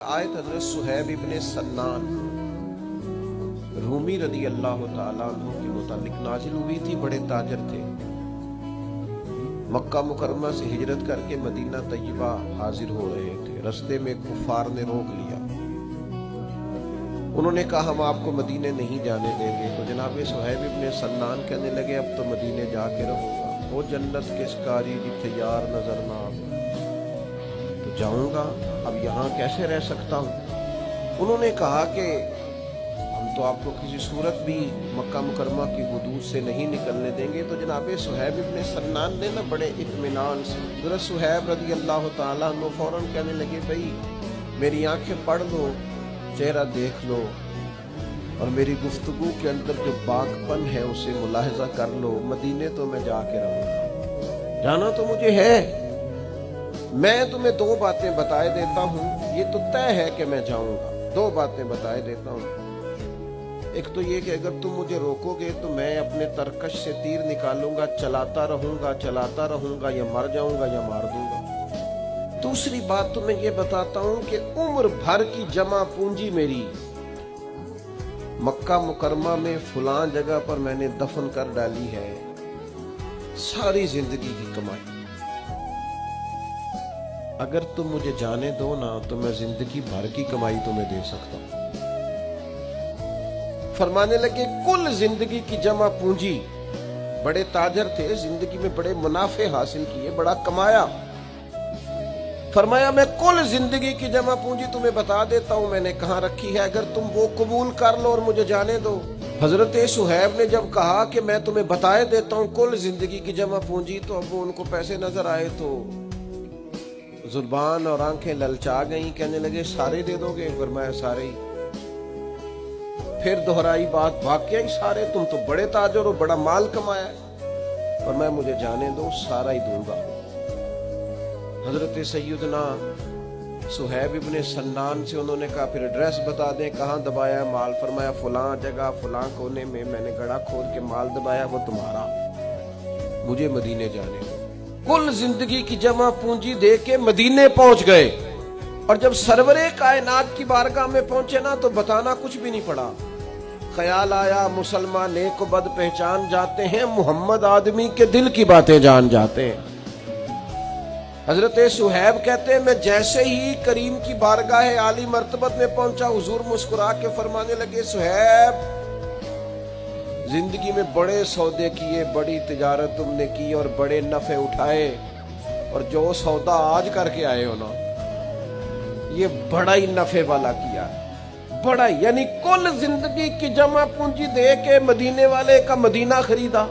आयत हजरत सुहैब इब्ने सन्नान रूमी रदी अल्लाह ताला अन्हु के मुतालिक नाजिल हुई थी। बड़े ताजर थे। मक्का मुकरमा से हिजरत करके मदीना तैयबा हाजिर हो रहे थे। रस्ते में कुफार ने रोक लिया। उन्होंने कहा हम आपको मदीने नहीं जाने देंगे। तो जनाब सुहैब इब्ने सन्नान कहने लगे अब तो मदीने जाके रहूंगा। वो जन्नत के शिकारी जिथे यार नजर ना आवे तो जाऊंगा, अब यहाँ कैसे रह सकता हूँ। उन्होंने कहा कि हम तो आपको किसी सूरत भी मक्का मुकरमा की हुदूद से नहीं निकलने देंगे। तो जनाब सुहैब इब्ने सन्नान ने ना बड़े इत्मीनान से हज़रत सुहैब रज़ी अल्लाह ताला अन्हु फौरन कहने लगे भाई मेरी आंखें पढ़ लो, चेहरा देख लो और मेरी गुफ्तगू के अंदर जो बाकपन है उसे मुलाहिजा कर लो। मदीने तो मैं जाके रहूंगा, जाना तो मुझे है। मैं तुम्हें दो बातें बताए देता हूँ, ये तो तय है कि मैं जाऊंगा। दो बातें बताए देता हूँ। एक तो ये कि अगर तुम मुझे रोकोगे तो मैं अपने तरकश से तीर निकालूंगा, चलाता रहूंगा या मर जाऊंगा या मार दूंगा। दूसरी बात तो मैं ये बताता हूँ कि उम्र भर की जमा पूंजी मेरी मक्का मुकरमा में फलां जगह पर मैंने दफन कर डाली है, सारी जिंदगी की कमाई। अगर तुम मुझे जाने दो ना तो मैं जिंदगी भर की कमाई तुम्हें दे सकता हूं। फरमाने लगे कुल जिंदगी की जमा पूंजी। बड़े ताजर थे, जिंदगी में बड़े मुनाफे हासिल किए, बड़ा कमाया। फरमाया मैं कुल जिंदगी की जमा पूंजी तुम्हें बता देता हूं मैंने कहां रखी है, अगर तुम वो कबूल कर लो और मुझे जाने दो। हजरत सुहैब ने जब कहा कि मैं तुम्हें बताए देता हूं कुल जिंदगी की जमा पूंजी, तो अब वो उनको पैसे नजर आए तो जुबान और आंखें ललचा गईं। कहने लगे सारे दे दोगे? फरमाया सारे ही। फिर दोहराई बात, वाकई ही सारे? तुम तो बड़े ताजर हो, बड़ा माल कमाया है। फरमाया मुझे जाने दो, सारा ही दूंगा। हजरत सैयदना सुहैब इब्ने सन्नान से उन्होंने कहा फिर एड्रेस बता दें, कहाँ दबाया माल? फरमाया फलां जगह फलां कोने में मैंने गड़ा खोद के माल दबाया, वो तुम्हारा, मुझे मदीने जाने दो। कुल जिंदगी की जमा पूंजी दे के मदीने पहुंच गए। और जब सरवरे कायनात की बारगाह में पहुंचे ना तो बताना कुछ भी नहीं पड़ा। ख्याल आया मुसलमान नेक बद पहचान जाते हैं, मोहम्मद आदमी के दिल की बातें जान जाते हैं। हजरत सुहैब कहते हैं मैं जैसे ही करीम की बारगाह आली मर्तबत में पहुंचा, हुजूर मुस्कुरा के फरमाने लगे सुहैब जिंदगी में बड़े सौदे किए, बड़ी तिजारत तुमने की और बड़े नफे उठाए, और जो सौदा आज करके आए हो ना ये बड़ा ही नफे वाला किया है, बड़ा। यानी कुल जिंदगी की जमा पूंजी दे के मदीने वाले का मदीना खरीदा।